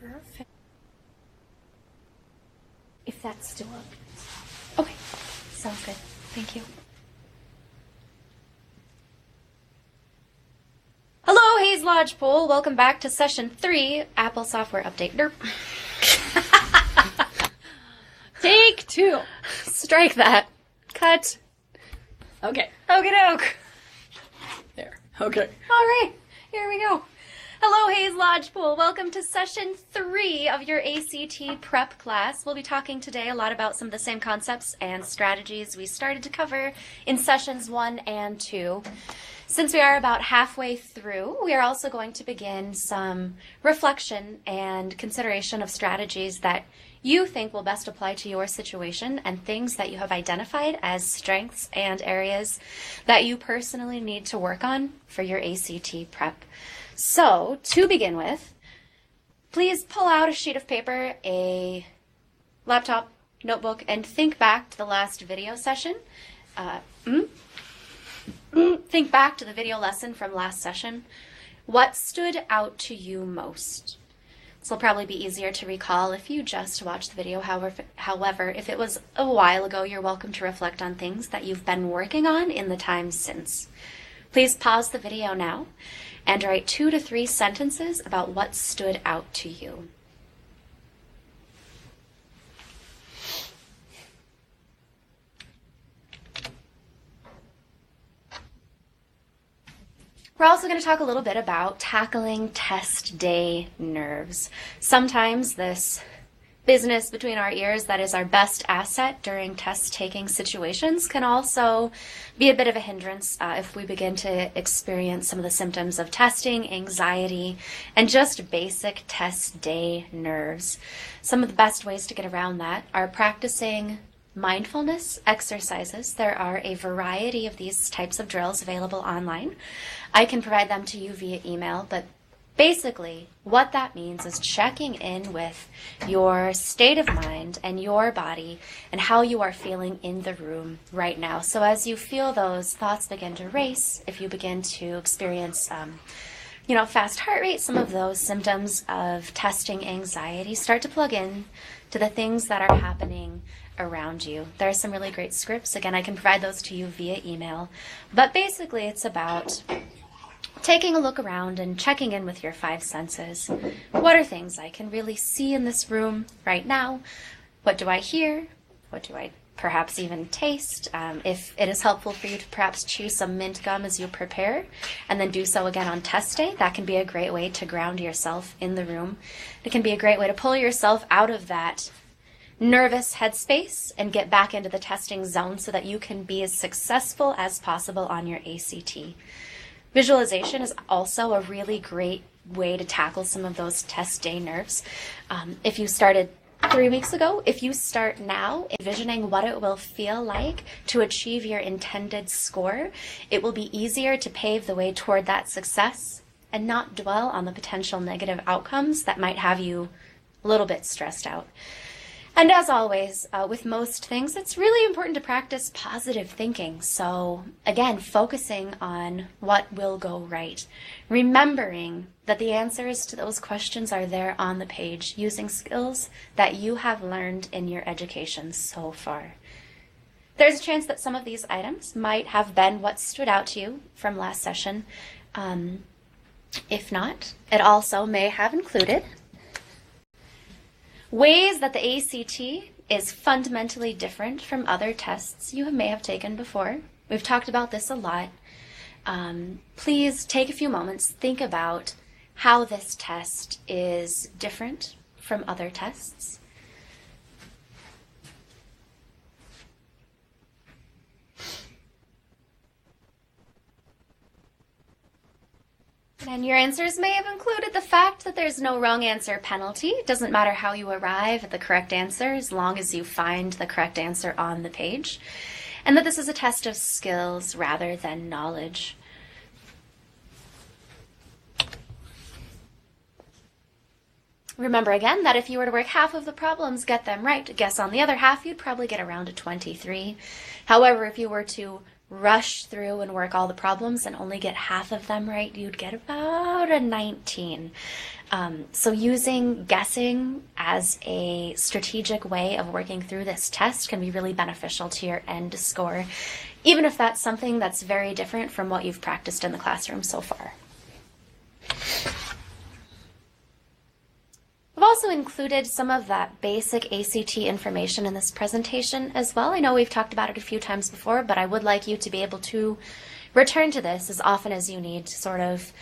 Perfect. If that's still up. Okay, sounds good. Thank you. Hello, Hayes Lodgepole. Welcome back to session 3, Apple Software Update. Derp. Take 2. Strike that. Cut. Okay. Okie doke. There. Okay. All right, here we go. Hello, Hayes Lodgepole. Welcome to session 3 of your ACT prep class. We'll be talking today a lot about some of the same concepts and strategies we started to cover in sessions 1 and 2. Since we are about halfway through, we are also going to begin some reflection and consideration of strategies that you think will best apply to your situation and things that you have identified as strengths and areas that you personally need to work on for your ACT prep. So, to begin with, please pull out a sheet of paper, a laptop, notebook, and think back to the last video session. Think back to the video lesson from last session. What stood out to you most? This will probably be easier to recall if you just watched the video. However, if it was a while ago, you're welcome to reflect on things that you've been working on in the time since. Please pause the video now and write 2 to 3 sentences about what stood out to you. We're also going to talk a little bit about tackling test day nerves. Sometimes this business between our ears that is our best asset during test-taking situations can also be a bit of a hindrance if we begin to experience some of the symptoms of testing, anxiety, and just basic test day nerves. Some of the best ways to get around that are practicing mindfulness exercises. There are a variety of these types of drills available online. I can provide them to you via email, but basically what that means is checking in with your state of mind and your body and how you are feeling in the room right now. So as you feel those thoughts begin to race, if you begin to experience fast heart rate, some of those symptoms of testing anxiety start to plug in to the things that are happening around you. There are some really great scripts. Again, I can provide those to you via email. But basically, it's about taking a look around and checking in with your 5 senses. What are things I can really see in this room right now? What do I hear? What do I perhaps even taste? If it is helpful for you to perhaps chew some mint gum as you prepare and then do so again on test day, that can be a great way to ground yourself in the room. It can be a great way to pull yourself out of that nervous headspace and get back into the testing zone so that you can be as successful as possible on your ACT. Visualization is also a really great way to tackle some of those test day nerves. If you started 3 weeks ago, if you start now envisioning what it will feel like to achieve your intended score, it will be easier to pave the way toward that success and not dwell on the potential negative outcomes that might have you a little bit stressed out. And as always, with most things, it's really important to practice positive thinking. So again, focusing on what will go right. Remembering that the answers to those questions are there on the page using skills that you have learned in your education so far. There's a chance that some of these items might have been what stood out to you from last session. If not, it also may have included ways that the ACT is fundamentally different from other tests you may have taken before. We've talked about this a lot. Please take a few moments, think about how this test is different from other tests. And your answers may have included the fact that there's no wrong answer penalty. It doesn't matter how you arrive at the correct answer as long as you find the correct answer on the page. And that this is a test of skills rather than knowledge. Remember again that if you were to work half of the problems, get them right, guess on the other half, you'd probably get around a 23. However, if you were to rush through and work all the problems and only get half of them right, you'd get about a 19. So using guessing as a strategic way of working through this test can be really beneficial to your end score, even if that's something that's very different from what you've practiced in the classroom so far. I've also included some of that basic ACT information in this presentation as well. I know we've talked about it a few times before, but I would like you to be able to return to this as often as you need to sort of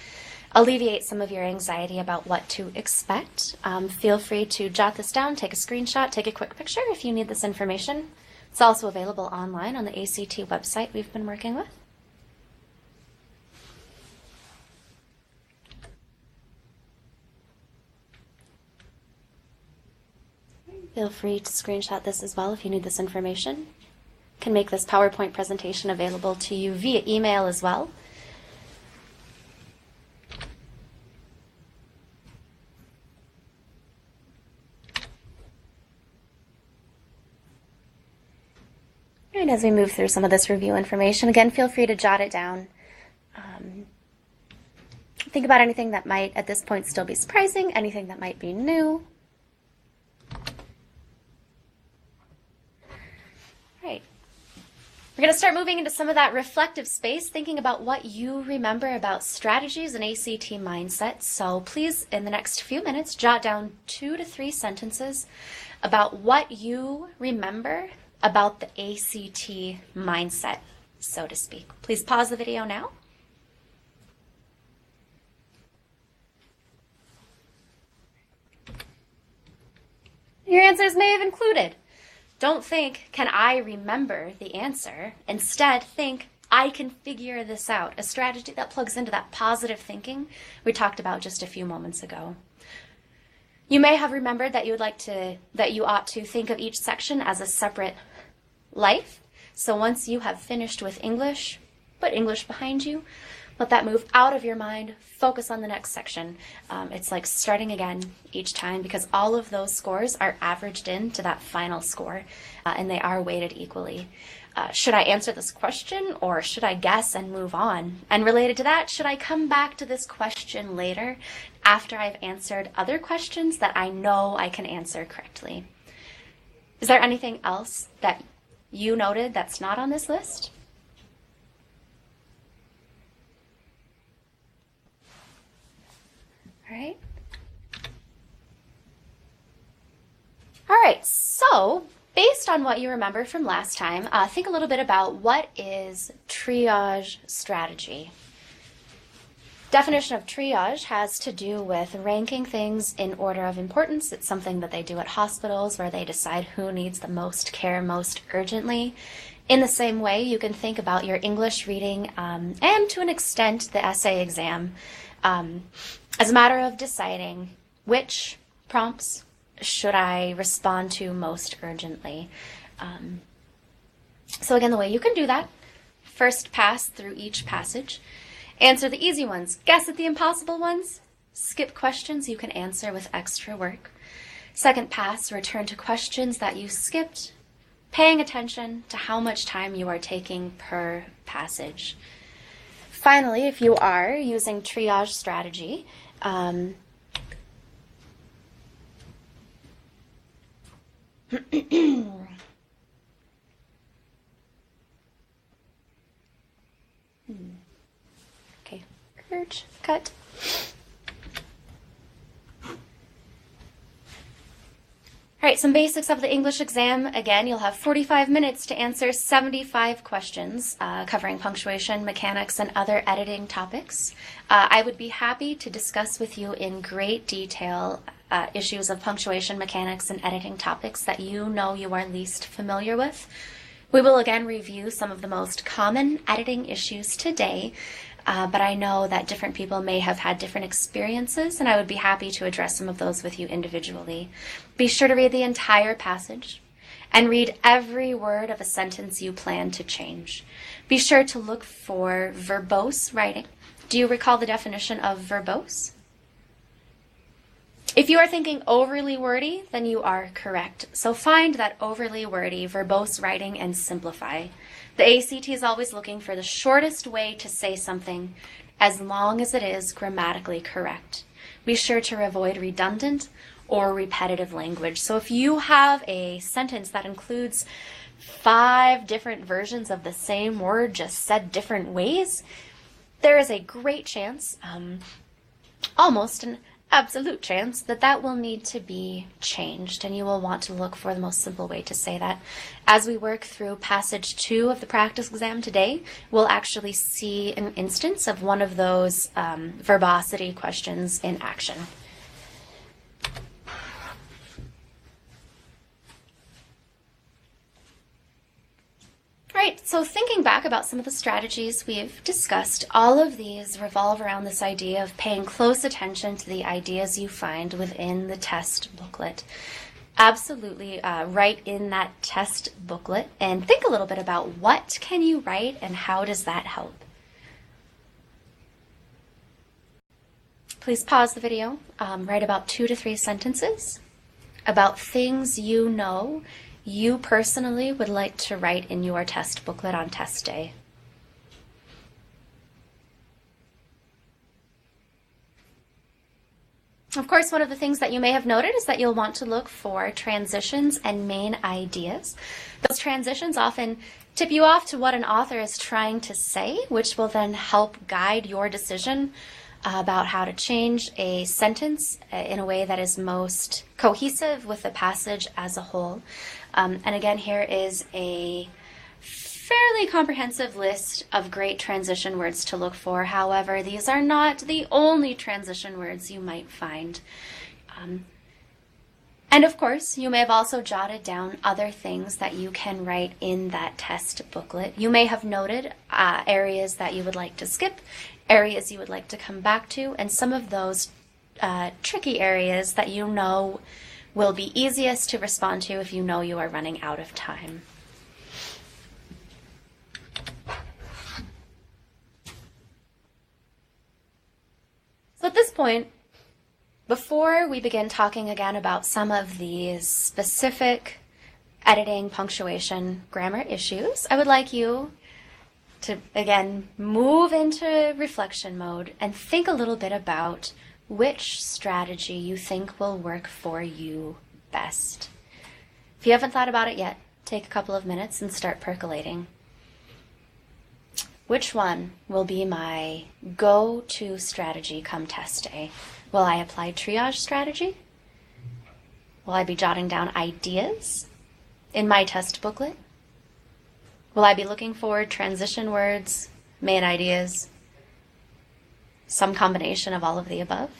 alleviate some of your anxiety about what to expect. Feel free to jot this down, take a screenshot, take a quick picture if you need this information. It's also available online on the ACT website we've been working with. Feel free to screenshot this as well if you need this information. You can make this PowerPoint presentation available to you via email as well. And as we move through some of this review information, again, feel free to jot it down. Think about anything that might, at this point, still be surprising, anything that might be new. Right. We're going to start moving into some of that reflective space, thinking about what you remember about strategies and ACT mindset. So please, in the next few minutes, jot down 2 to 3 sentences about what you remember about the ACT mindset, so to speak. Please pause the video now. Your answers may have included, don't think, can I remember the answer? Instead, think, I can figure this out. A strategy that plugs into that positive thinking we talked about just a few moments ago. You may have remembered that you ought to think of each section as a separate life. So once you have finished with English, put English behind you. Let that move out of your mind. Focus on the next section. It's like starting again each time because all of those scores are averaged into that final score and they are weighted equally. Should I answer this question or should I guess and move on? And related to that, should I come back to this question later after I've answered other questions that I know I can answer correctly? Is there anything else that you noted that's not on this list? All right. All right, so based on what you remember from last time, think a little bit about what is triage strategy. Definition of triage has to do with ranking things in order of importance. It's something that they do at hospitals where they decide who needs the most care most urgently. In the same way, you can think about your English reading and to an extent the essay exam as a matter of deciding which prompts should I respond to most urgently. So again, the way you can do that, first pass through each passage. Answer the easy ones. Guess at the impossible ones. Skip questions you can answer with extra work. Second pass, return to questions that you skipped, paying attention to how much time you are taking per passage. Finally, if you are using triage strategy, okay, urge, cut. All right, some basics of the English exam. Again, you'll have 45 minutes to answer 75 questions covering punctuation, mechanics, and other editing topics. I would be happy to discuss with you in great detail issues of punctuation, mechanics, and editing topics that you know you are least familiar with. We will again review some of the most common editing issues today, but I know that different people may have had different experiences, and I would be happy to address some of those with you individually. Be sure to read the entire passage and read every word of a sentence you plan to change. Be sure to look for verbose writing. Do you recall the definition of verbose? If you are thinking overly wordy, then you are correct. So find that overly wordy, verbose writing and simplify. The ACT is always looking for the shortest way to say something as long as it is grammatically correct. Be sure to avoid redundant or repetitive language. So if you have a sentence that includes 5 different versions of the same word just said different ways, there is a great chance, almost an absolute chance, that that will need to be changed, and you will want to look for the most simple way to say that. As we work through passage 2 of the practice exam today, we'll actually see an instance of one of those verbosity questions in action. All right, so thinking back about some of the strategies we've discussed, all of these revolve around this idea of paying close attention to the ideas you find within the test booklet. Absolutely write in that test booklet and think a little bit about what can you write and how does that help. Please pause the video, write about 2 to 3 sentences about things you know you personally would like to write in your test booklet on test day. Of course, one of the things that you may have noted is that you'll want to look for transitions and main ideas. Those transitions often tip you off to what an author is trying to say, which will then help guide your decision about how to change a sentence in a way that is most cohesive with the passage as a whole. And again, here is a fairly comprehensive list of great transition words to look for. However, these are not the only transition words you might find. And of course, you may have also jotted down other things that you can write in that test booklet. You may have noted areas that you would like to skip, areas you would like to come back to, and some of those tricky areas that you know will be easiest to respond to if you know you are running out of time. So at this point, before we begin talking again about some of these specific editing, punctuation, grammar issues, I would like you to, again, move into reflection mode and think a little bit about which strategy you think will work for you best. If you haven't thought about it yet, take a couple of minutes and start percolating. Which one will be my go-to strategy come test day? Will I apply triage strategy? Will I be jotting down ideas in my test booklet? Will I be looking for transition words, main ideas, some combination of all of the above?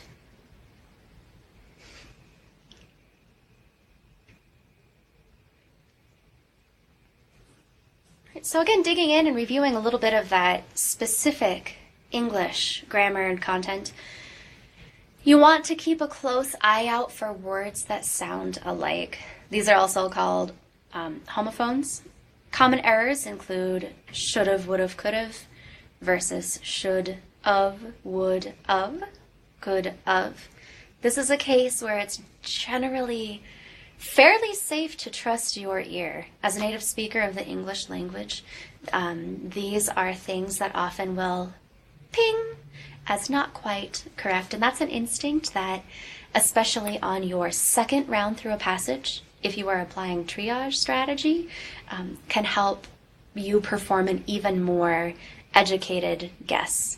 So again, digging in and reviewing a little bit of that specific English grammar and content, you want to keep a close eye out for words that sound alike. These are also called homophones. Common errors include should've, would've, could've versus should, of, would, of, could, of. This is a case where it's generally fairly safe to trust your ear. As a native speaker of the English language, these are things that often will ping as not quite correct. And that's an instinct that, especially on your second round through a passage, if you are applying triage strategy, can help you perform an even more educated guess.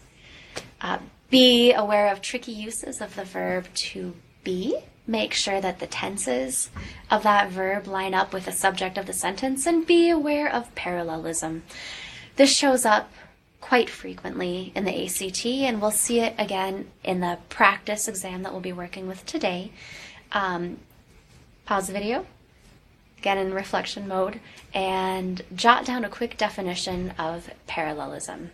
Be aware of tricky uses of the verb to be. Make sure that the tenses of that verb line up with the subject of the sentence, and be aware of parallelism. This shows up quite frequently in the ACT, and we'll see it again in the practice exam that we'll be working with today. Pause the video, again in reflection mode, and jot down a quick definition of parallelism.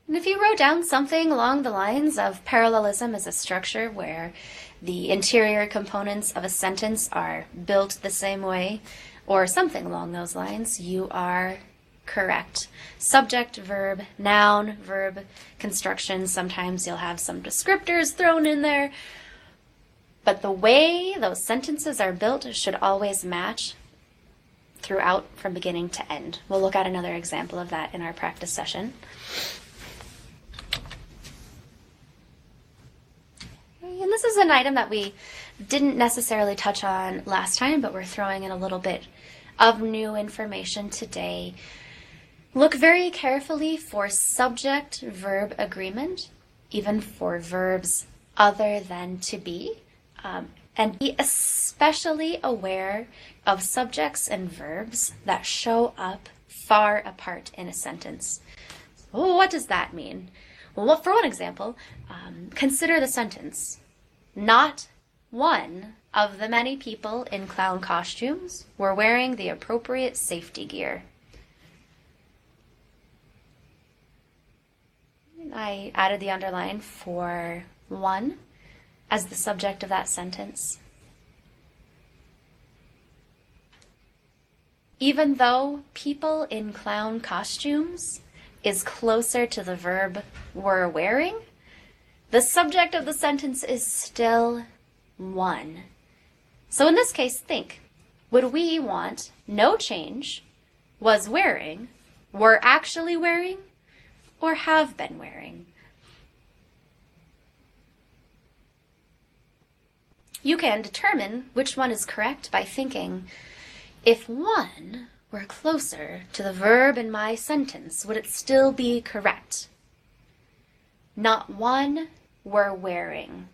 And if you wrote down something along the lines of parallelism as a structure where the interior components of a sentence are built the same way, or something along those lines, you are correct. Subject, verb, noun, verb construction. Sometimes you'll have some descriptors thrown in there. But the way those sentences are built should always match throughout from beginning to end. We'll look at another example of that in our practice session. And this is an item that we didn't necessarily touch on last time, but we're throwing in a little bit of new information today. Look very carefully for subject-verb agreement, even for verbs other than to be, and be especially aware of subjects and verbs that show up far apart in a sentence. Well, what does that mean? Well, for one example, consider the sentence, "Not one of the many people in clown costumes were wearing the appropriate safety gear." I added the underline for one as the subject of that sentence. Even though people in clown costumes is closer to the verb were wearing, the subject of the sentence is still one. So in this case, think, would we want no change, was wearing, were actually wearing, or have been wearing? You can determine which one is correct by thinking, if one were closer to the verb in my sentence, would it still be correct? Not one were wearing.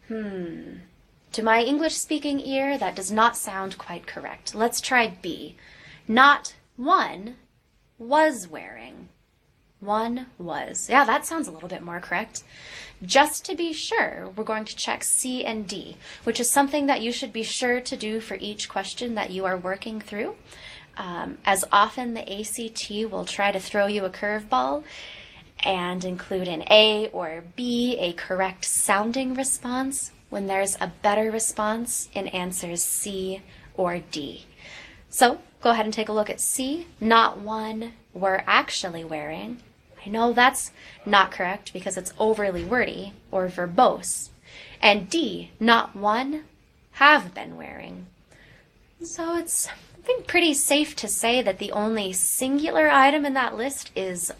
To my English-speaking ear, that does not sound quite correct. Let's try B. Not one was wearing. One was. Yeah, that sounds a little bit more correct. Just to be sure, we're going to check C and D, which is something that you should be sure to do for each question that you are working through. As often, the ACT will try to throw you a curveball and include in A or B a correct sounding response when there's a better response in answers C or D. So go ahead and take a look at C. Not one were actually wearing. I know that's not correct because it's overly wordy or verbose. And D, not one have been wearing. So it's, I think, pretty safe to say that the only singular item in that list is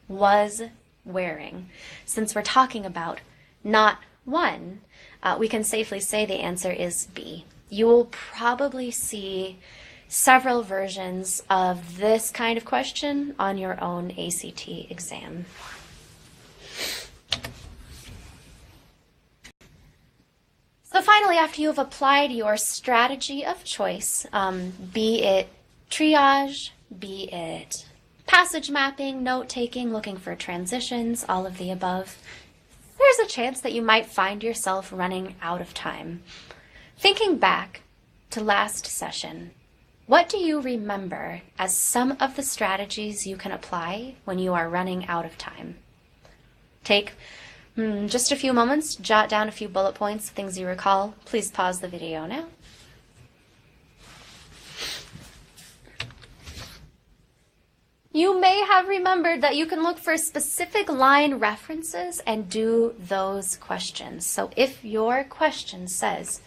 was wearing. Since we're talking about not one, we can safely say the answer is B. You will probably see several versions of this kind of question on your own ACT exam. So finally, after you've applied your strategy of choice, be it triage, be it passage mapping, note-taking, looking for transitions, all of the above, there's a chance that you might find yourself running out of time. Thinking back to last session, what do you remember as some of the strategies you can apply when you are running out of time? Take just a few moments, jot down a few bullet points, things you recall. Please pause the video now. You may have remembered that you can look for specific line references and do those questions. So if your question says,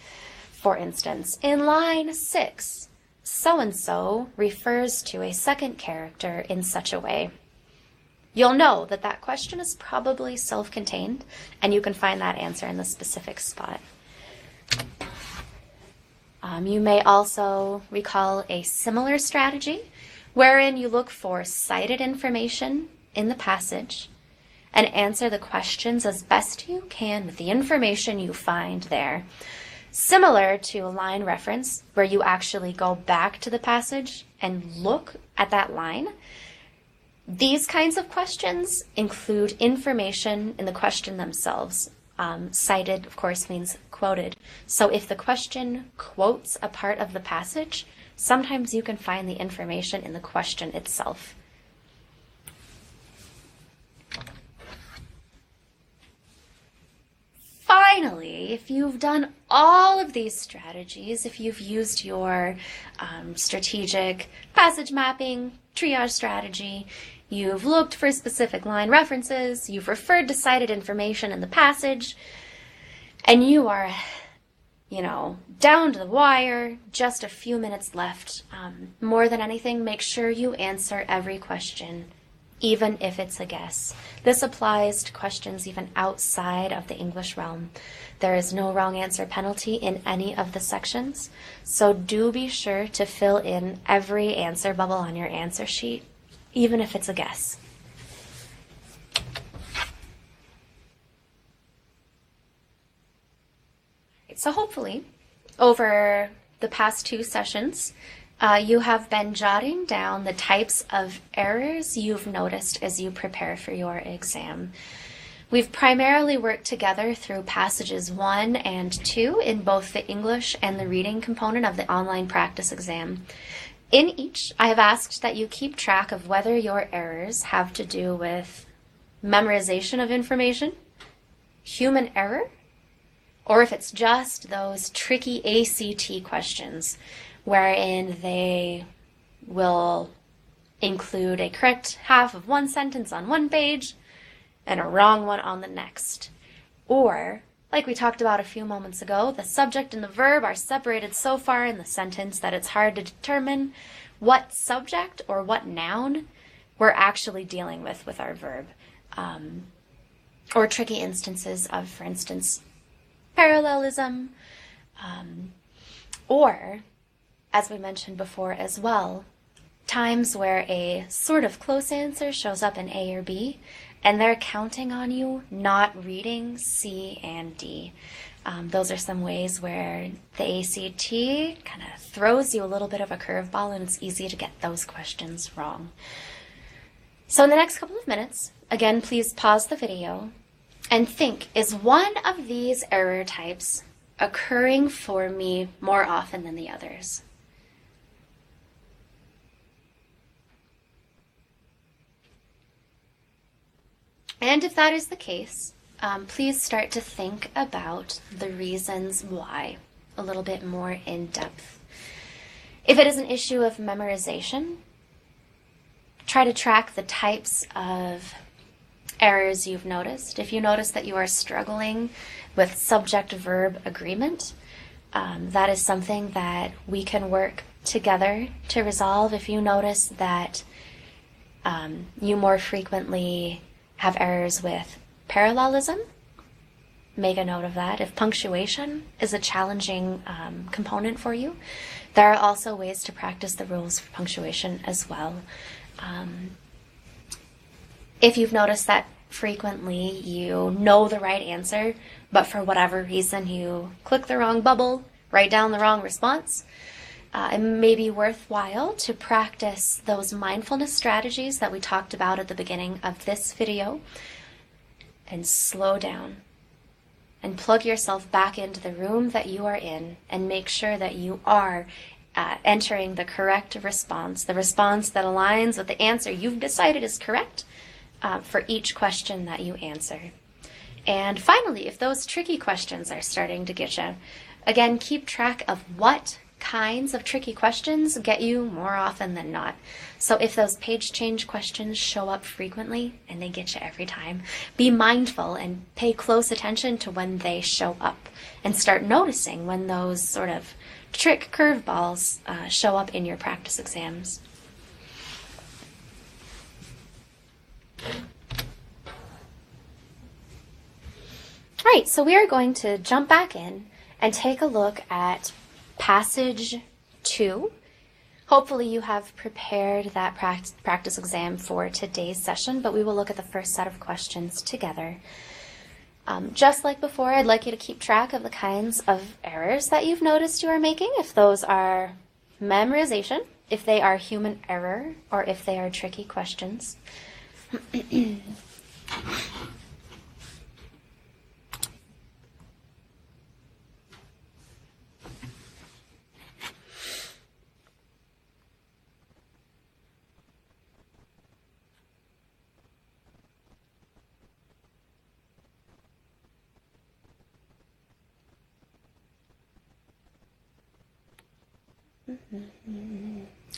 for instance, in line 6, so-and-so refers to a second character in such a way, you'll know that that question is probably self-contained, and you can find that answer in the specific spot. You may also recall a similar strategy wherein you look for cited information in the passage and answer the questions as best you can with the information you find there. Similar to a line reference where you actually go back to the passage and look at that line. These kinds of questions include information in the question themselves. Cited, of course, means quoted. So if the question quotes a part of the passage, sometimes you can find the information in the question itself. Finally, if you've done all of these strategies, if you've used your strategic passage mapping, triage strategy, you've looked for specific line references, you've referred to cited information in the passage, and you are, down to the wire, just a few minutes left, more than anything, make sure you answer every question, even if it's a guess. This applies to questions even outside of the English realm. There is no wrong answer penalty in any of the sections, so do be sure to fill in every answer bubble on your answer sheet, even if it's a guess. So hopefully, over the past 2 sessions, you have been jotting down the types of errors you've noticed as you prepare for your exam. We've primarily worked together through passages 1 and 2 in both the English and the reading component of the online practice exam. In each, I have asked that you keep track of whether your errors have to do with memorization of information, human error, or if it's just those tricky ACT questions wherein they will include a correct half of one sentence on one page and a wrong one on the next. Or, like we talked about a few moments ago, the subject and the verb are separated so far in the sentence that it's hard to determine what subject or what noun we're actually dealing with our verb. Or tricky instances of, for instance, parallelism, or, as we mentioned before as well, times where a sort of close answer shows up in A or B, and they're counting on you not reading C and D. Those are some ways where the ACT kind of throws you a little bit of a curveball, and it's easy to get those questions wrong. So in the next couple of minutes, again, please pause the video and think, is one of these error types occurring for me more often than the others? And if that is the case, please start to think about the reasons why a little bit more in depth. If it is an issue of memorization, try to track the types of errors you've noticed. If you notice that you are struggling with subject-verb agreement, that is something that we can work together to resolve. If you notice that you more frequently have errors with parallelism, make a note of that. If punctuation is a challenging component for you, there are also ways to practice the rules for punctuation as well. If you've noticed that frequently you know the right answer, but for whatever reason you click the wrong bubble, write down the wrong response, it may be worthwhile to practice those mindfulness strategies that we talked about at the beginning of this video, and slow down and plug yourself back into the room that you are in and make sure that you are entering the correct response, the response that aligns with the answer you've decided is correct for each question that you answer. And finally, if those tricky questions are starting to get you, again, keep track of what kinds of tricky questions get you more often than not. So if those page change questions show up frequently, and they get you every time, be mindful and pay close attention to when they show up, and start noticing when those sort of trick curveballs show up in your practice exams. All right, so we are going to jump back in and take a look at Passage 2. Hopefully you have prepared that practice exam for today's session, but we will look at the first set of questions together. Just like before, I'd like you to keep track of the kinds of errors that you've noticed you are making, if those are memorization, if they are human error, or if they are tricky questions.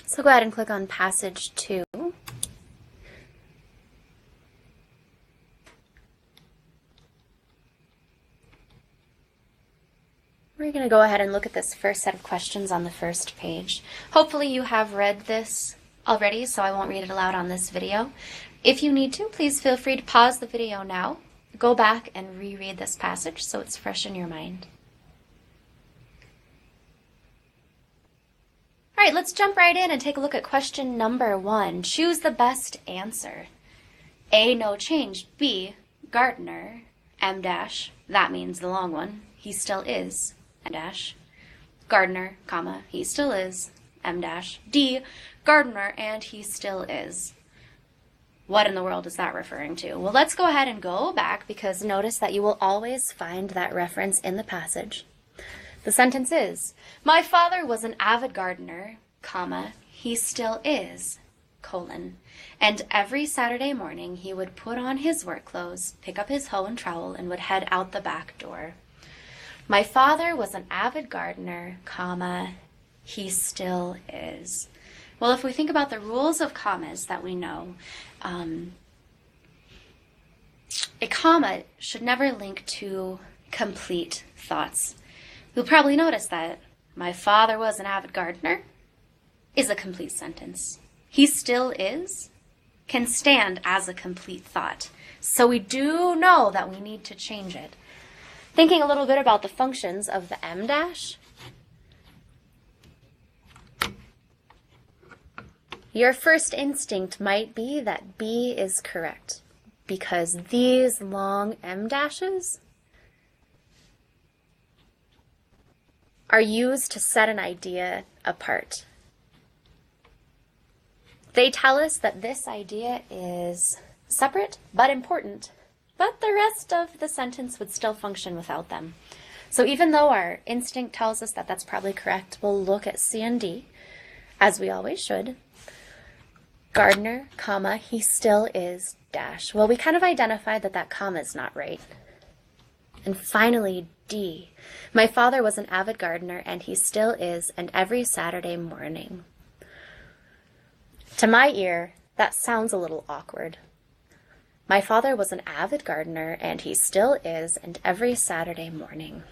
So go ahead and click on Passage 2. We're going to go ahead and look at this first set of questions on the first page. Hopefully you have read this already, so I won't read it aloud on this video. If you need to, please feel free to pause the video now, go back and reread this passage so it's fresh in your mind. All right, let's jump right in and take a look at question number 1. Choose the best answer. A, no change. B, gardener. M dash, that means the long one. He still is. M dash. Gardener, comma, he still is. M dash. D, gardener, and he still is. What in the world is that referring to? Well, let's go ahead and go back, because notice that you will always find that reference in the passage. The sentence is, my father was an avid gardener, comma, he still is, colon, and every Saturday morning he would put on his work clothes, pick up his hoe and trowel, and would head out the back door. My father was an avid gardener, comma, he still is. Well, if we think about the rules of commas that we know, a comma should never link to complete thoughts. You'll probably notice that my father was an avid gardener is a complete sentence. He still is can stand as a complete thought. So we do know that we need to change it. Thinking a little bit about the functions of the M dash, your first instinct might be that B is correct, because these long M dashes are used to set an idea apart. They tell us that this idea is separate but important, but the rest of the sentence would still function without them. So even though our instinct tells us that that's probably correct, we'll look at C and D, as we always should. Gardener, comma, he still is, dash. Well, we kind of identified that that comma is not right. And finally, D. My father was an avid gardener, and he still is, and every Saturday morning. To my ear, that sounds a little awkward. My father was an avid gardener, and he still is, and every Saturday morning.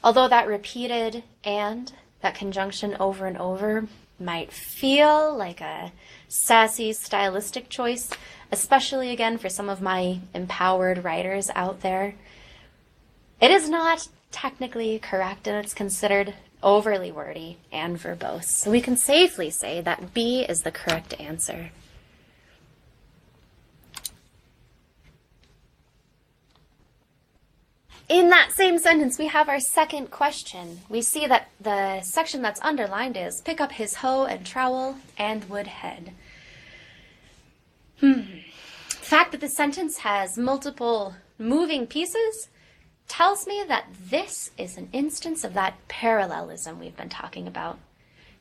Although that repeated and, that conjunction over and over, might feel like a sassy stylistic choice, especially again for some of my empowered writers out there, it is not technically correct, and it's considered overly wordy and verbose. So we can safely say that B is the correct answer. In that same sentence, we have our second question. We see that the section that's underlined is pick up his hoe and trowel and would head. The fact that the sentence has multiple moving pieces tells me that this is an instance of that parallelism we've been talking about,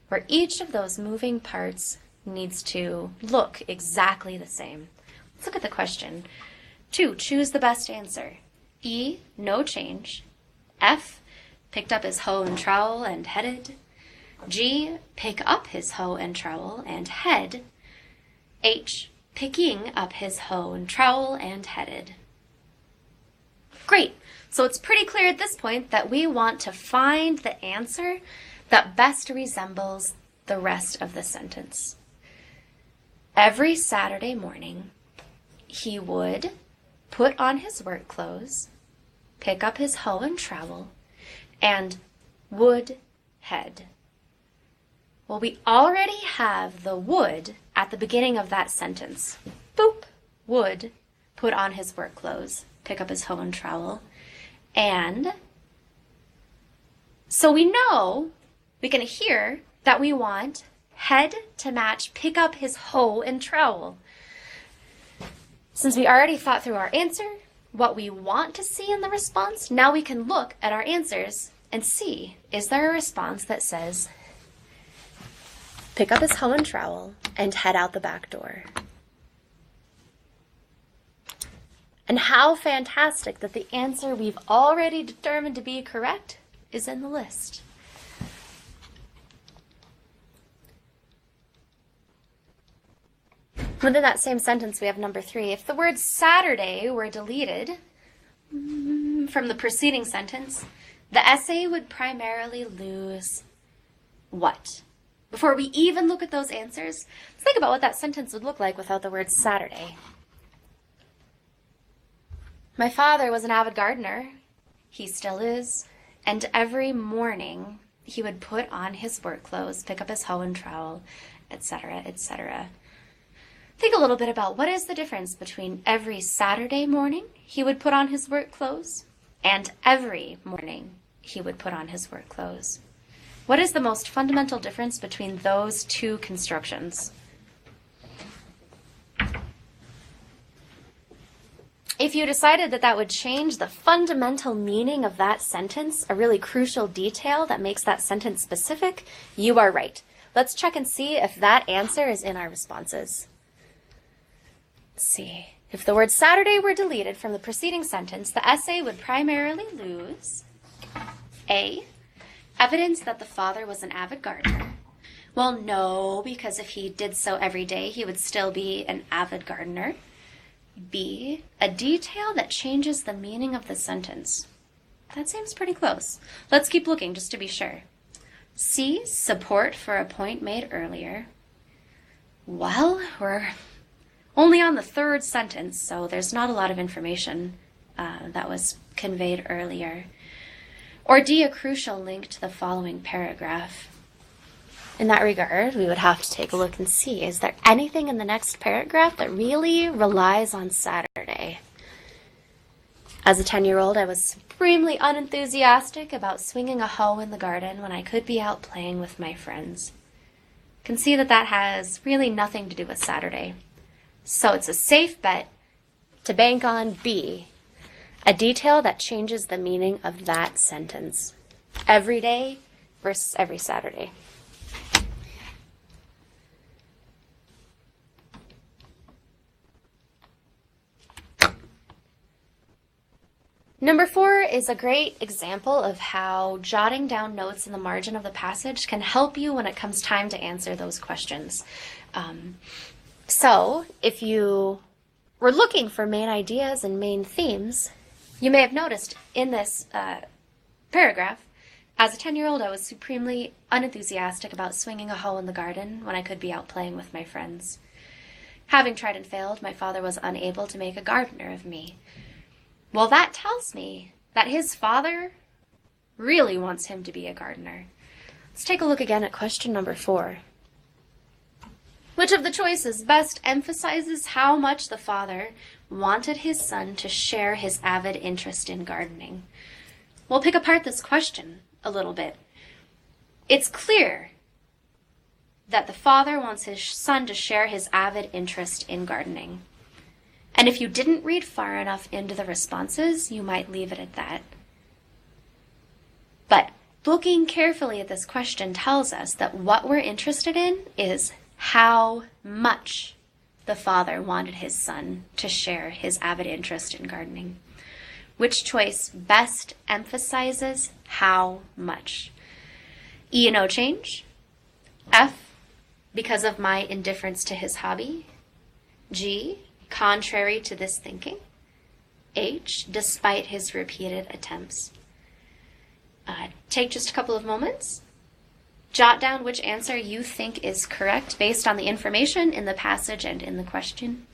where each of those moving parts needs to look exactly the same. Let's look at the question. 2, choose the best answer. E, no change. F, picked up his hoe and trowel and headed. G, pick up his hoe and trowel and head. H, picking up his hoe and trowel and headed. Great. So it's pretty clear at this point that we want to find the answer that best resembles the rest of the sentence. Every Saturday morning, he would put on his work clothes, pick up his hoe and trowel, and would head. Well, we already have the would at the beginning of that sentence. Boop, would put on his work clothes, pick up his hoe and trowel, and so we know, we can hear that we want head to match pick up his hoe and trowel. Since we already thought through our answer, what we want to see in the response, now we can look at our answers and see, is there a response that says, pick up his hoe and trowel and head out the back door? And how fantastic that the answer we've already determined to be correct is in the list. Within that same sentence, we have number 3. If the word Saturday were deleted from from the preceding sentence, the essay would primarily lose what? Before we even look at those answers, let's think about what that sentence would look like without the word Saturday. My father was an avid gardener. He still is. And every morning he would put on his work clothes, pick up his hoe and trowel, etc., etc. Think a little bit about what is the difference between every Saturday morning he would put on his work clothes and every morning he would put on his work clothes. What is the most fundamental difference between those two constructions? If you decided that that would change the fundamental meaning of that sentence, a really crucial detail that makes that sentence specific, you are right. Let's check and see if that answer is in our responses. Let's see. If the word Saturday were deleted from the preceding sentence, the essay would primarily lose A, evidence that the father was an avid gardener. Well, no, because if he did so every day, he would still be an avid gardener. B, a detail that changes the meaning of the sentence. That seems pretty close. Let's keep looking just to be sure. C, support for a point made earlier. Well, we're only on the third sentence, so there's not a lot of information that was conveyed earlier. Or D, a crucial link to the following paragraph. In that regard, we would have to take a look and see, is there anything in the next paragraph that really relies on Saturday? As a 10-year-old, I was supremely unenthusiastic about swinging a hoe in the garden when I could be out playing with my friends. You can see that that has really nothing to do with Saturday. So it's a safe bet to bank on B, a detail that changes the meaning of that sentence. Every day versus every Saturday. Number 4 is a great example of how jotting down notes in the margin of the passage can help you when it comes time to answer those questions. So, if you were looking for main ideas and main themes, you may have noticed in this paragraph, as a 10-year-old, I was supremely unenthusiastic about swinging a hoe in the garden when I could be out playing with my friends. Having tried and failed, my father was unable to make a gardener of me. Well, that tells me that his father really wants him to be a gardener. Let's take a look again at question number 4. Which of the choices best emphasizes how much the father wanted his son to share his avid interest in gardening? We'll pick apart this question a little bit. It's clear that the father wants his son to share his avid interest in gardening. And if you didn't read far enough into the responses, you might leave it at that. But looking carefully at this question tells us that what we're interested in is how much the father wanted his son to share his avid interest in gardening. Which choice best emphasizes how much? E, no change. F, because of my indifference to his hobby. G, contrary to this thinking. H, despite his repeated attempts. Take just a couple of moments. Jot down which answer you think is correct based on the information in the passage and in the question.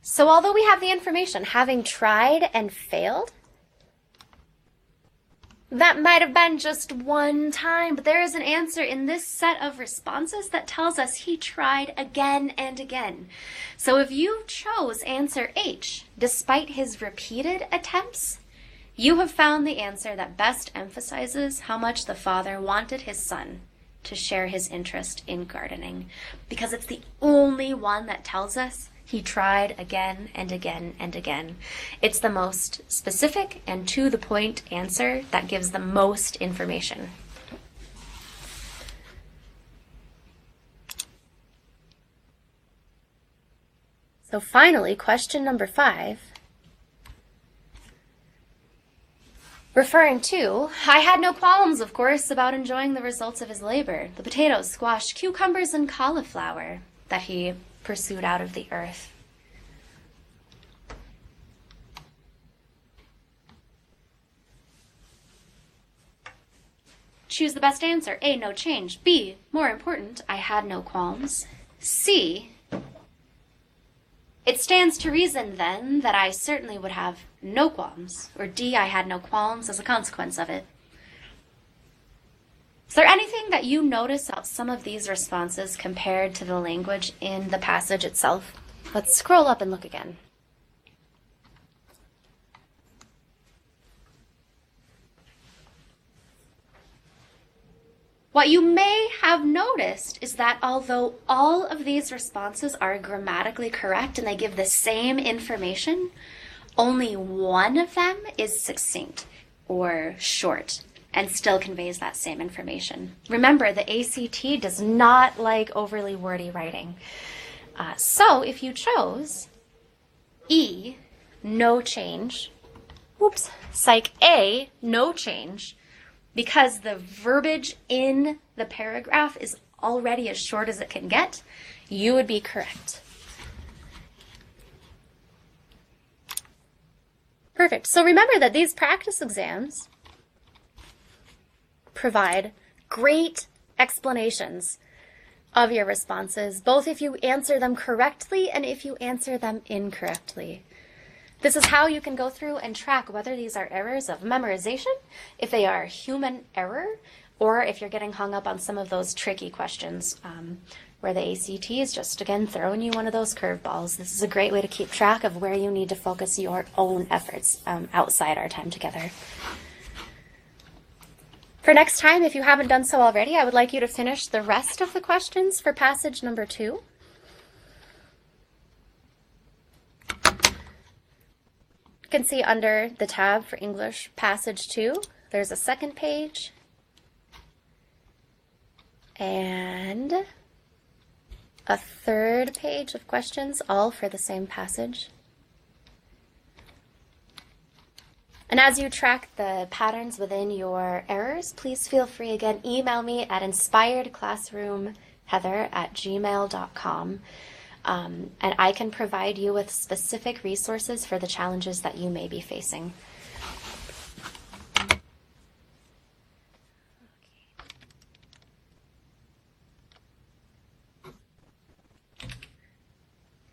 So although we have the information, having tried and failed, that might have been just one time, but there is an answer in this set of responses that tells us he tried again and again. So if you chose answer H, despite his repeated attempts, you have found the answer that best emphasizes how much the father wanted his son to share his interest in gardening, because it's the only one that tells us he tried again and again and again. It's the most specific and to-the-point answer that gives the most information. So finally, question number 5. Referring to, I had no qualms, of course, about enjoying the results of his labor, the potatoes, squash, cucumbers, and cauliflower that he pursued out of the earth. Choose the best answer. A, no change. B, more important, I had no qualms. C, it stands to reason, then, that I certainly would have no qualms. Or D, I had no qualms as a consequence of it. Is there anything that you notice about some of these responses compared to the language in the passage itself? Let's scroll up and look again. What you may have noticed is that although all of these responses are grammatically correct and they give the same information, only one of them is succinct or short and still conveys that same information. Remember, the ACT does not like overly wordy writing. So if you chose E, no change, Psych A, no change, because the verbiage in the paragraph is already as short as it can get, you would be correct. Perfect. So remember that these practice exams provide great explanations of your responses, both if you answer them correctly and if you answer them incorrectly. This is how you can go through and track whether these are errors of memorization, if they are human error, or if you're getting hung up on some of those tricky questions where the ACT is just, again, throwing you one of those curveballs. This is a great way to keep track of where you need to focus your own efforts outside our time together. For next time, if you haven't done so already, I would like you to finish the rest of the questions for passage number 2. You can see under the tab for English Passage 2, there's a second page and a third page of questions, all for the same passage. And as you track the patterns within your errors, please feel free, again, email me at inspiredclassroomheather@gmail.com. And I can provide you with specific resources for the challenges that you may be facing.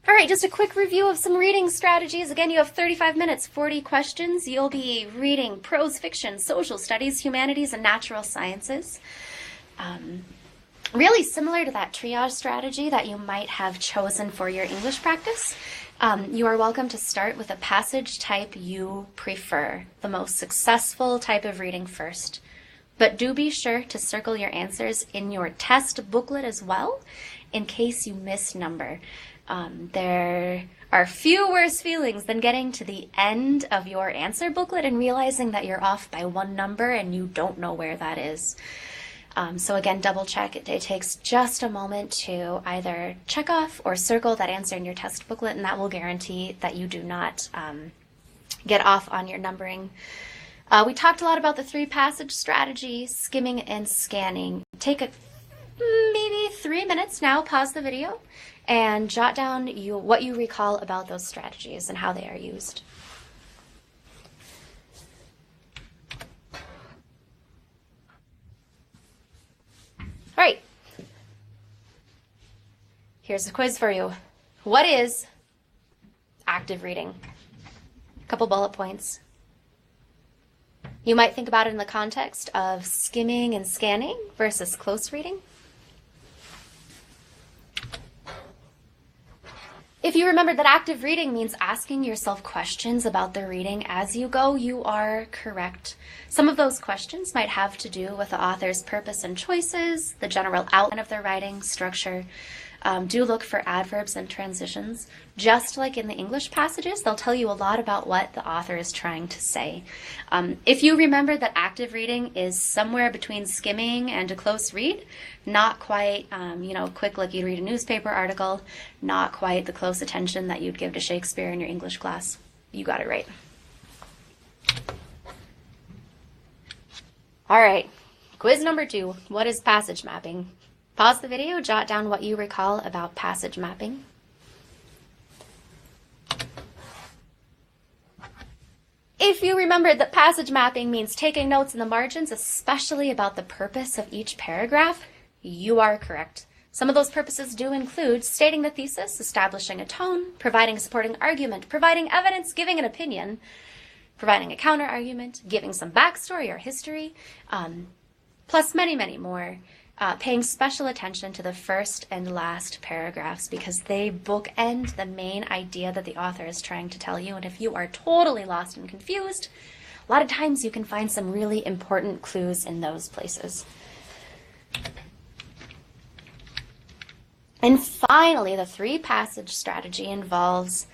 All right, just a quick review of some reading strategies. Again, you have 35 minutes, 40 questions. You'll be reading prose fiction, social studies, humanities, and natural sciences. Really similar to that triage strategy that you might have chosen for your English practice. You are welcome to start with a passage type you prefer, the most successful type of reading first. But do be sure to circle your answers in your test booklet as well, in case you misnumber. There are few worse feelings than getting to the end of your answer booklet and realizing that you're off by one number and you don't know where that is. So again, double check. It takes just a moment to either check off or circle that answer in your test booklet, and that will guarantee that you do not get off on your numbering. We talked a lot about the 3 passage strategy, skimming and scanning. Take maybe 3 minutes now, pause the video, and jot down what you recall about those strategies and how they are used. All right, here's a quiz for you. What is active reading? A couple bullet points. You might think about it in the context of skimming and scanning versus close reading. If you remember that active reading means asking yourself questions about the reading as you go, you are correct. Some of those questions might have to do with the author's purpose and choices, the general outline of their writing, structure. Do look for adverbs and transitions. Just like in the English passages, they'll tell you a lot about what the author is trying to say. If you remember that active reading is somewhere between skimming and a close read, not quite, quick like you'd read a newspaper article, not quite the close attention that you'd give to Shakespeare in your English class, you got it right. All right, quiz number 2. What is passage mapping? Pause the video, jot down what you recall about passage mapping. If you remembered that passage mapping means taking notes in the margins, especially about the purpose of each paragraph, you are correct. Some of those purposes do include stating the thesis, establishing a tone, providing a supporting argument, providing evidence, giving an opinion, providing a counter-argument, giving some backstory or history, plus many, many more. Paying special attention to the first and last paragraphs because they bookend the main idea that the author is trying to tell you. And if you are totally lost and confused, a lot of times you can find some really important clues in those places. And finally, the 3-passage strategy involves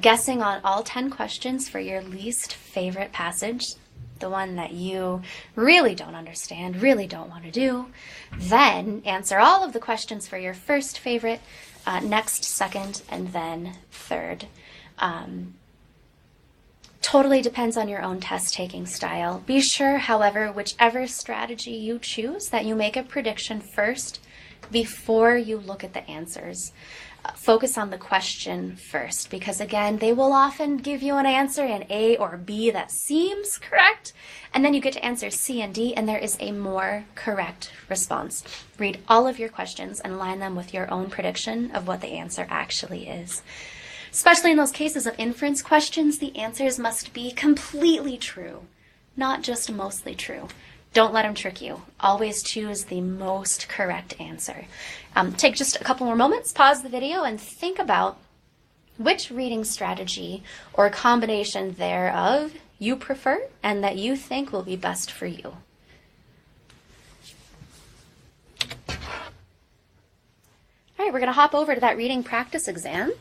guessing on all 10 questions for your least favorite passage, the one that you really don't understand, really don't want to do. Then answer all of the questions for your first favorite, next, second, and then third. Totally depends on your own test-taking style. Be sure, however, whichever strategy you choose, that you make a prediction first before you look at the answers. Focus on the question first, because again, they will often give you an answer in A or B that seems correct, and then you get to answer C and D, and there is a more correct response. Read all of your questions and line them with your own prediction of what the answer actually is. Especially in those cases of inference questions, the answers must be completely true, not just mostly true. Don't let them trick you. Always choose the most correct answer. Take just a couple more moments, pause the video, and think about which reading strategy or combination thereof you prefer and that you think will be best for you. All right, we're going to hop over to that reading practice exam.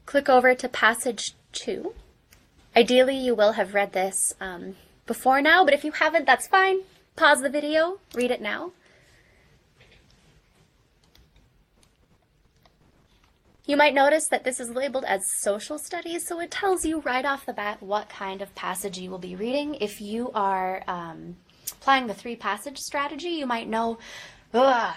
Click over to passage 2. Ideally, you will have read this before now, but if you haven't, that's fine. Pause the video, read it now. You might notice that this is labeled as social studies, so it tells you right off the bat what kind of passage you will be reading. If you are applying the 3-passage strategy, you might know,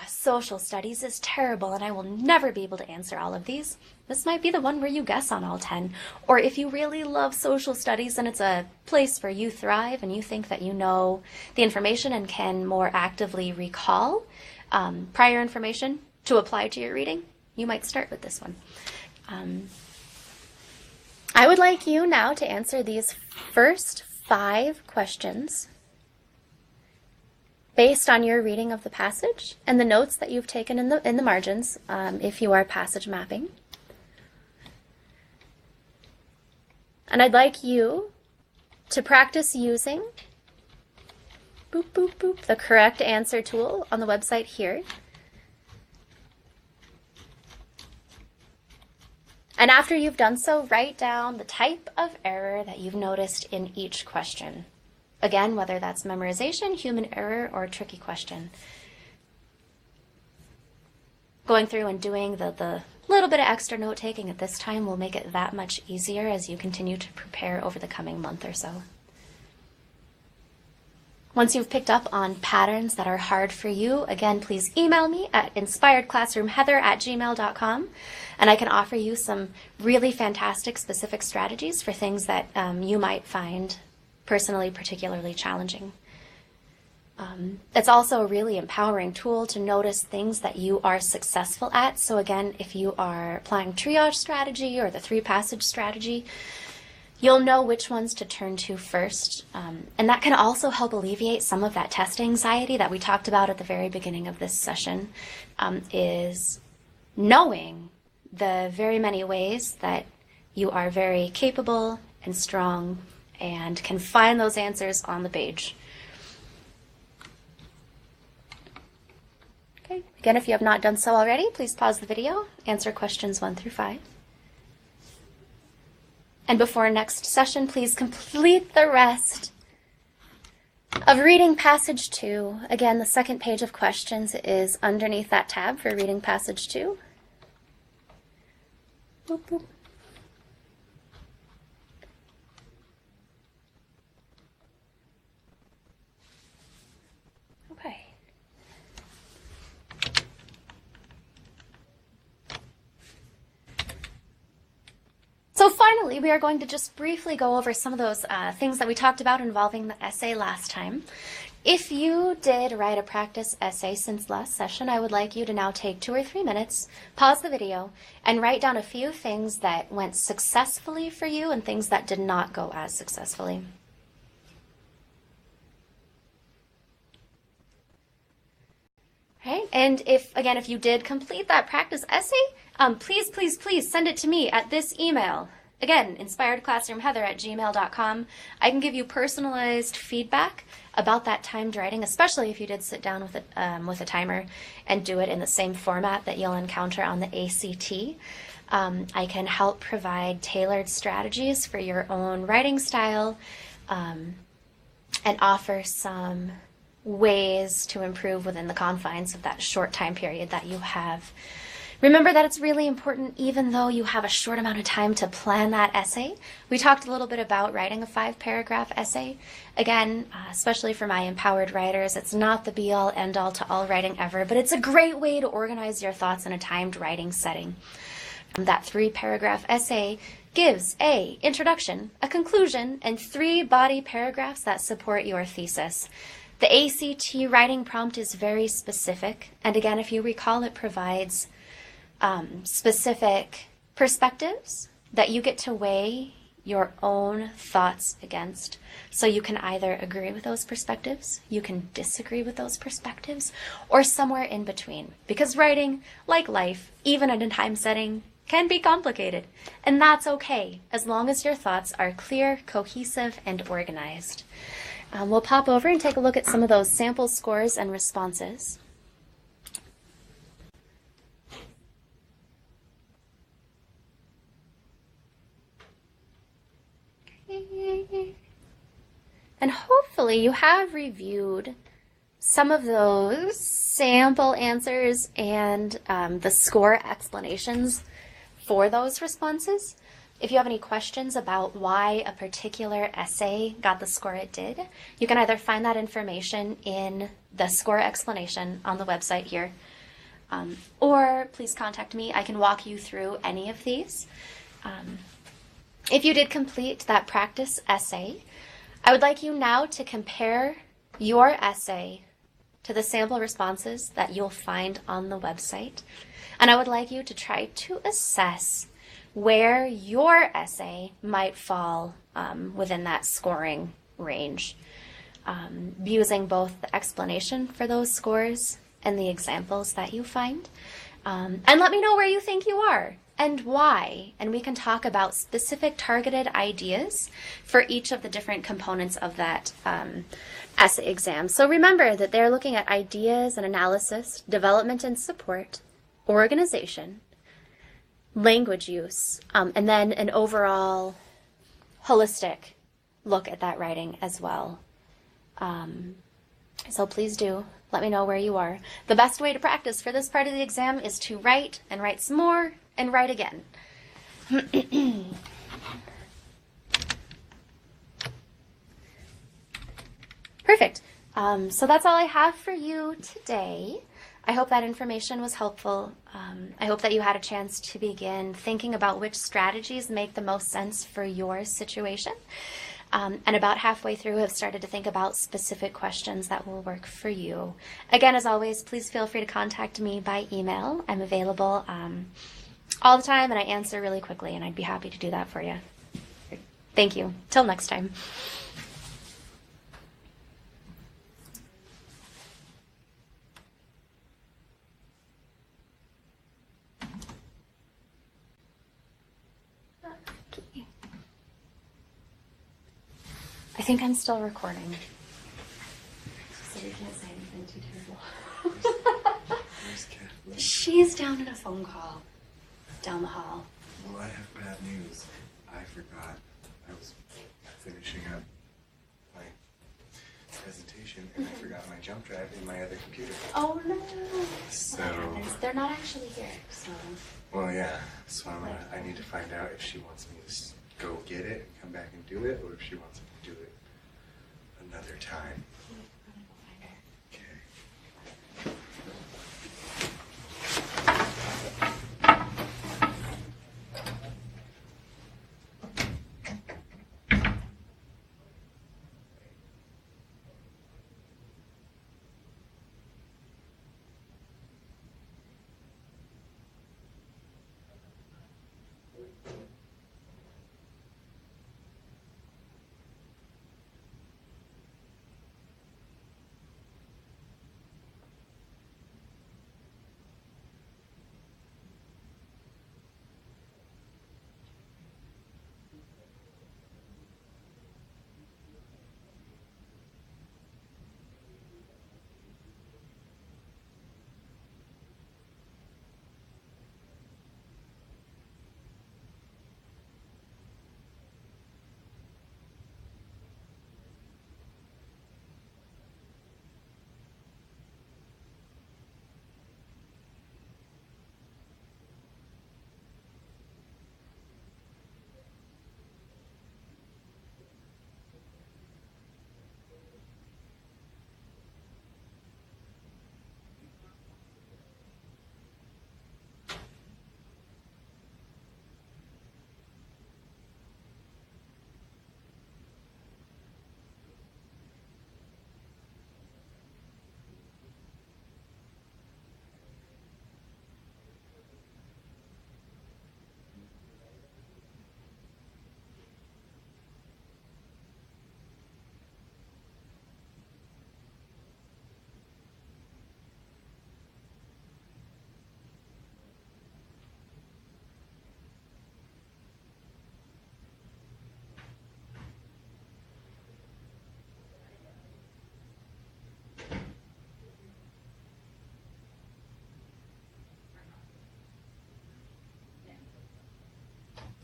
social studies is terrible and I will never be able to answer all of these. This might be the one where you guess on all 10. Or if you really love social studies and it's a place where you thrive and you think that you know the information and can more actively recall prior information to apply to your reading, you might start with this one. I would like you now to answer these first 5 questions based on your reading of the passage and the notes that you've taken in the margins, if you are passage mapping. And I'd like you to practice using the correct answer tool on the website here. And after you've done so, write down the type of error that you've noticed in each question. Again, whether that's memorization, human error, or tricky question. Going through and doing the little bit of extra note-taking at this time will make it that much easier as you continue to prepare over the coming month or so. Once you've picked up on patterns that are hard for you, again, please email me at inspiredclassroomheather@gmail.com, and I can offer you some really fantastic specific strategies for things that you might find personally particularly challenging. It's also a really empowering tool to notice things that you are successful at. So again, if you are applying Triage Strategy or the 3-passage strategy, you'll know which ones to turn to first. And that can also help alleviate some of that test anxiety that we talked about at the very beginning of this session, is knowing the very many ways that you are very capable and strong and can find those answers on the page. Okay, again, if you have not done so already, please pause the video, answer questions 1 through 5. And before next session, please complete the rest of reading passage 2. Again, the second page of questions is underneath that tab for reading passage 2. Boop, boop. Okay. So finally, we are going to just briefly go over some of those things that we talked about involving the essay last time. If you did write a practice essay since last session, I would like you to now take 2 or 3 minutes, pause the video, and write down a few things that went successfully for you and things that did not go as successfully. Right? And if you did complete that practice essay, please send it to me at this email. Again, inspiredclassroomheather@gmail.com. I can give you personalized feedback about that timed writing, especially if you did sit down with a timer and do it in the same format that you'll encounter on the ACT. I can help provide tailored strategies for your own writing style and offer some ways to improve within the confines of that short time period that you have. Remember that it's really important, even though you have a short amount of time to plan that essay. We talked a little bit about writing a 5-paragraph essay. Again, especially for my empowered writers, it's not the be-all, end-all to all writing ever, but it's a great way to organize your thoughts in a timed writing setting. That 3-paragraph essay gives a introduction, a conclusion, and 3 body paragraphs that support your thesis. The ACT writing prompt is very specific, and again, if you recall, it provides specific perspectives that you get to weigh your own thoughts against. So you can either agree with those perspectives, you can disagree with those perspectives, or somewhere in between. Because writing, like life, even in a time setting, can be complicated. And that's okay, as long as your thoughts are clear, cohesive, and organized. We'll pop over and take a look at some of those sample scores and responses. And hopefully you have reviewed some of those sample answers and the score explanations for those responses. If you have any questions about why a particular essay got the score it did, you can either find that information in the score explanation on the website here, or please contact me. I can walk you through any of these. If you did complete that practice essay, I would like you now to compare your essay to the sample responses that you'll find on the website. And I would like you to try to assess where your essay might fall within that scoring range, using both the explanation for those scores and the examples that you find. And let me know where you think you are and why, and we can talk about specific targeted ideas for each of the different components of that essay exam. So remember that they're looking at ideas and analysis, development and support, organization, language use, and then an overall holistic look at that writing as well. So please do let me know where you are. The best way to practice for this part of the exam is to write and write some more and write again. Perfect. So that's all I have for you today. I hope that information was helpful. I hope that you had a chance to begin thinking about which strategies make the most sense for your situation. And about halfway through have started to think about specific questions that will work for you. Again, as always, please feel free to contact me by email. I'm available all the time, and I answer really quickly, and I'd be happy to do that for you. Thank you. Till next time. I think I'm still recording. So we can't say anything too terrible. She's down in a phone call down the hall. Well, I have bad news. I forgot. I was finishing up my presentation. presentation and I forgot my jump drive in my other computer. Oh no. So, That happens. They're not actually here, so. well, yeah. So I need to find out if she wants me to go get it, come back and do it, or if she wants me to do it another time. I'm gonna go find her.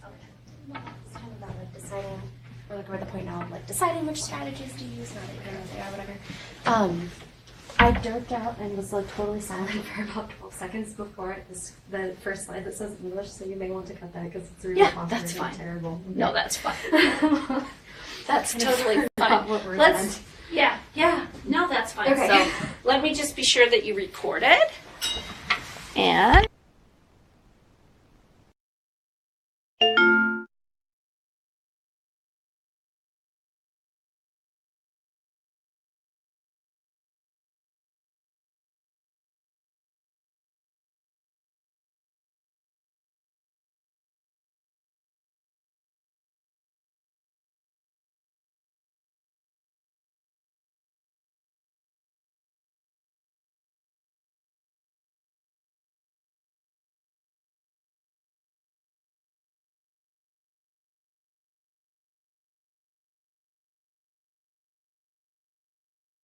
Okay. It's kind of about like deciding, or like we're at the point now of like deciding which strategies to use, now that you know what they are, whatever. I derped out and was like totally silent for about 12 seconds before the first slide that says English, so you may want to cut that because it's really that's fine. terrible. No, that's fine. That's Kind of totally not fine. what we're Let's, doing. yeah. No, that's fine. Okay. So let me just be sure that you recorded. And